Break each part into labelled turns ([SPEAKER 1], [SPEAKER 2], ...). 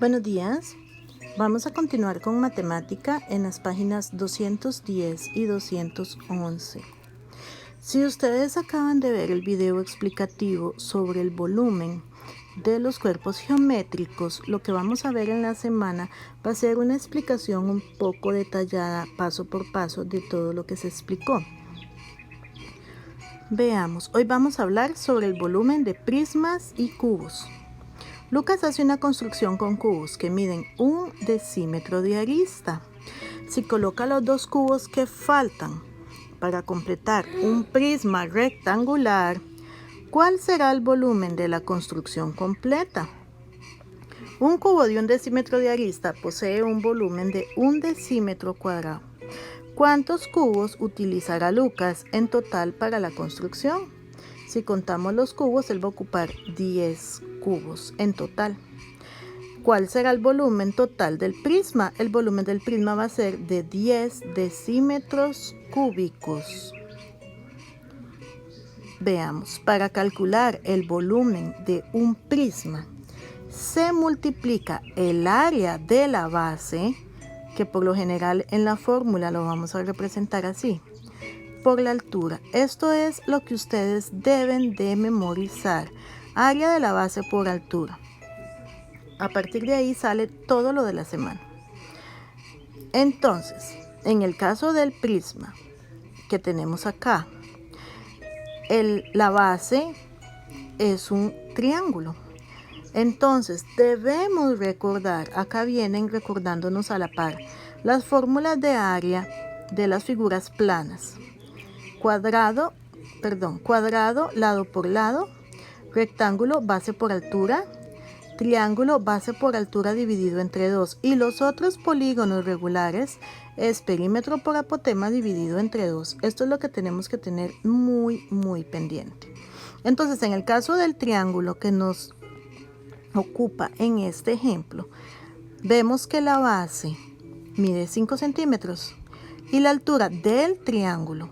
[SPEAKER 1] Buenos días. Vamos a continuar con matemática en las páginas 210 y 211. Si ustedes acaban de ver el video explicativo sobre el volumen de los cuerpos geométricos, lo que vamos a ver en la semana va a ser una explicación un poco detallada, paso por paso, de todo lo que se explicó. Veamos, hoy vamos a hablar sobre el volumen de prismas y cubos. Lucas hace una construcción con cubos que miden 1 decímetro de arista. Si coloca los dos cubos que faltan para completar un prisma rectangular, ¿cuál será el volumen de la construcción completa? Un cubo de 1 decímetro de arista posee un volumen de 1 decímetro cuadrado. ¿Cuántos cubos utilizará Lucas en total para la construcción? Si contamos los cubos, él va a ocupar 10 cubos en total. ¿Cuál será el volumen total del prisma? El volumen del prisma va a ser de 10 decímetros cúbicos. Veamos, para calcular el volumen de un prisma, se multiplica el área de la base, que por lo general en la fórmula lo vamos a representar así, por la altura. Esto es lo que ustedes deben de memorizar. Área de la base por altura. A partir de ahí sale todo lo de la semana. Entonces, en el caso del prisma que tenemos acá, la base es un triángulo. Entonces, debemos recordar, acá vienen recordándonos a la par, las fórmulas de área de las figuras planas. Cuadrado, lado por lado, rectángulo, base por altura, triángulo, base por altura dividido entre 2, y los otros polígonos regulares es perímetro por apotema dividido entre 2. Esto es lo que tenemos que tener muy pendiente. Entonces, en el caso del triángulo que nos ocupa en este ejemplo, vemos que la base mide 5 centímetros y la altura del triángulo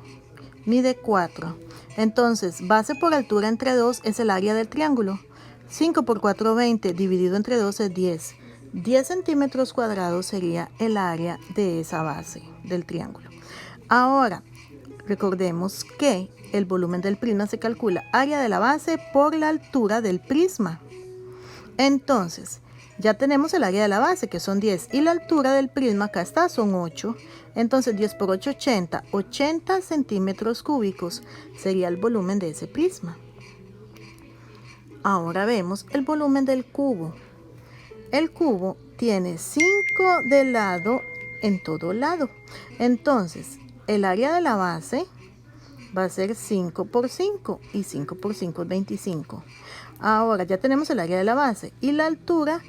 [SPEAKER 1] mide 4. Entonces, base por altura entre 2 es el área del triángulo. 5 por 4, 20, dividido entre 2 es 10. 10 centímetros cuadrados sería el área de esa base del triángulo. Ahora, recordemos que el volumen del prisma se calcula área de la base por la altura del prisma. Entonces, ya tenemos el área de la base, que son 10, y la altura del prisma, acá está, son 8. Entonces, 10 por 8, 80. 80 centímetros cúbicos sería el volumen de ese prisma. Ahora vemos el volumen del cubo. El cubo tiene 5 de lado en todo lado. Entonces, el área de la base va a ser 5 por 5, y 5 por 5 es 25. Ahora ya tenemos el área de la base y la altura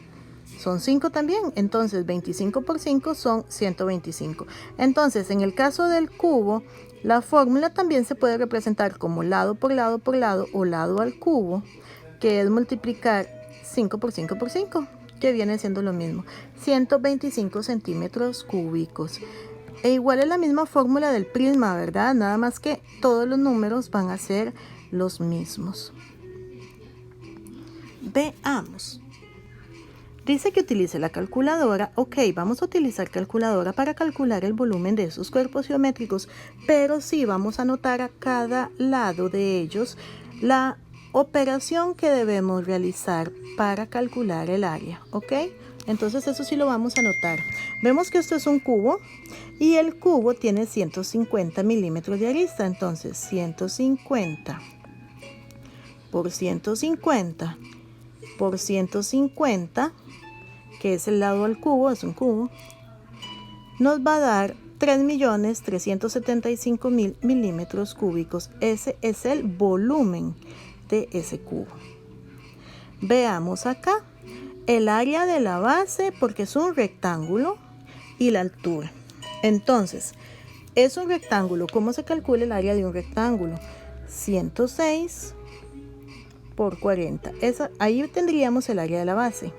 [SPEAKER 1] son 5 también, entonces 25 por 5 son 125. Entonces, en el caso del cubo, la fórmula también se puede representar como lado por lado por lado, o lado al cubo, que es multiplicar 5 por 5 por 5, que viene siendo lo mismo, 125 centímetros cúbicos. E igual es la misma fórmula del prisma, ¿verdad? Nada más que todos los números van a ser los mismos. Veamos. Dice que utilice la calculadora. Ok, vamos a utilizar calculadora para calcular el volumen de esos cuerpos geométricos, pero sí vamos a anotar a cada lado de ellos la operación que debemos realizar para calcular el área. Ok, entonces eso sí lo vamos a anotar. Vemos que esto es un cubo y el cubo tiene 150 milímetros de arista. Entonces, 150 por 150 por 150, que es el lado al cubo, es un cubo, nos va a dar 3.375.000 milímetros cúbicos. Ese es el volumen de ese cubo. Veamos acá el área de la base, porque es un rectángulo, y la altura. Entonces, es un rectángulo. ¿Cómo se calcula el área de un rectángulo? 106 por 40. Ahí tendríamos el área de la base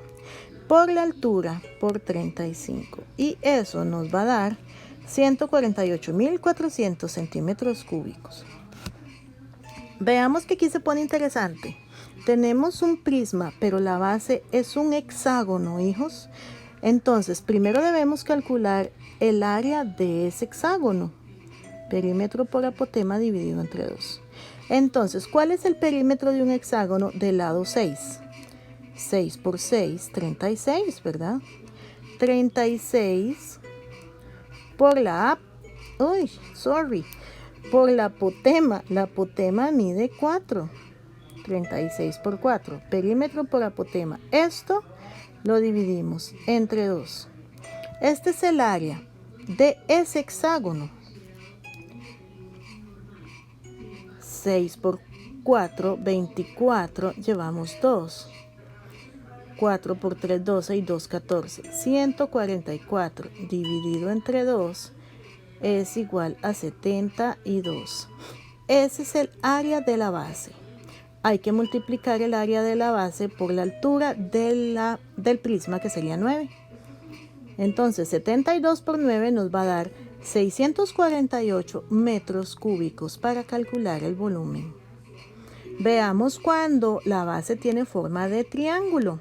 [SPEAKER 1] por la altura por 35, y eso nos va a dar 148.400 centímetros cúbicos. Veamos que aquí se pone interesante. tenemos un prisma, pero la base es un hexágono, hijos. Entonces, primero debemos calcular el área de ese hexágono. Perímetro por apotema dividido entre 2. Entonces, ¿cuál es el perímetro de un hexágono del lado 6? 6 por 6, 36, ¿verdad? 36 por por la apotema. La apotema mide 4. 36 por 4. Perímetro por apotema. Esto lo dividimos entre 2. Este es el área de ese hexágono. 6 por 4, 24, llevamos 2. 4 por 3, 12 y 2, 14. 144 dividido entre 2 es igual a 72. Ese es el área de la base. Hay que multiplicar el área de la base por la altura del prisma, que sería 9. Entonces, 72 por 9 nos va a dar 648 metros cúbicos para calcular el volumen. Veamos cuando la base tiene forma de triángulo.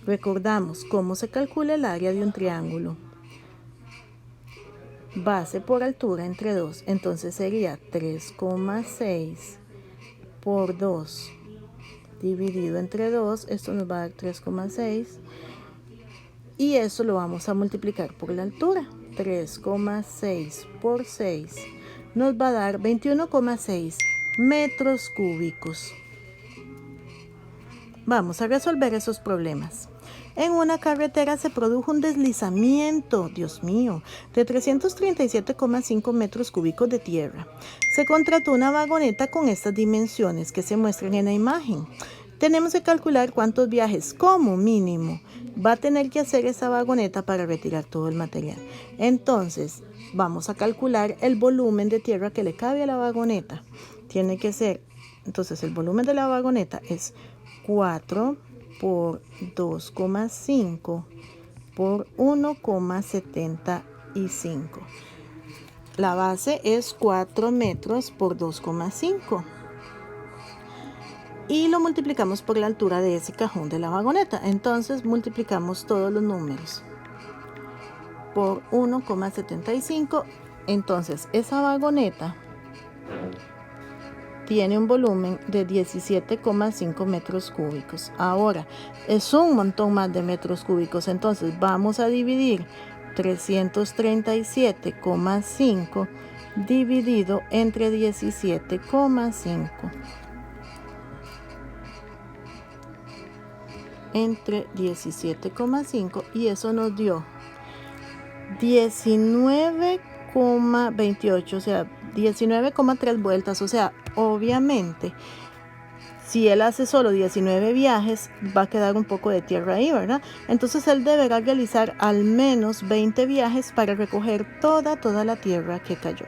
[SPEAKER 1] Recordamos cómo se calcula el área de un triángulo. Base por altura entre 2. Entonces sería 3,6 por 2 dividido entre 2. Esto nos va a dar 3,6. Y eso lo vamos a multiplicar por la altura. 3,6 por 6 nos va a dar 21,6 metros cúbicos. Vamos a resolver esos problemas. En una carretera se produjo un deslizamiento, Dios mío, de 337,5 metros cúbicos de tierra. Se contrató una vagoneta con estas dimensiones que se muestran en la imagen. Tenemos que calcular cuántos viajes como mínimo va a tener que hacer esa vagoneta para retirar todo el material. Entonces, vamos a calcular el volumen de tierra que le cabe a la vagoneta. Tiene que ser, entonces el volumen de la vagoneta es 4 por 2,5 por 1,75. La base es 4 metros por 2,5. Y lo multiplicamos por la altura de ese cajón de la vagoneta. Entonces multiplicamos todos los números por 1,75. Entonces esa vagoneta tiene un volumen de 17,5 metros cúbicos. Ahora es un montón más de metros cúbicos. Entonces vamos a dividir 337,5 dividido entre 17,5. Entre 17,5 y eso nos dio 19,28, o sea, 19,3 vueltas. O sea, obviamente, si él hace solo 19 viajes, va a quedar un poco de tierra ahí, ¿verdad? Entonces él deberá realizar al menos 20 viajes para recoger toda la tierra que cayó.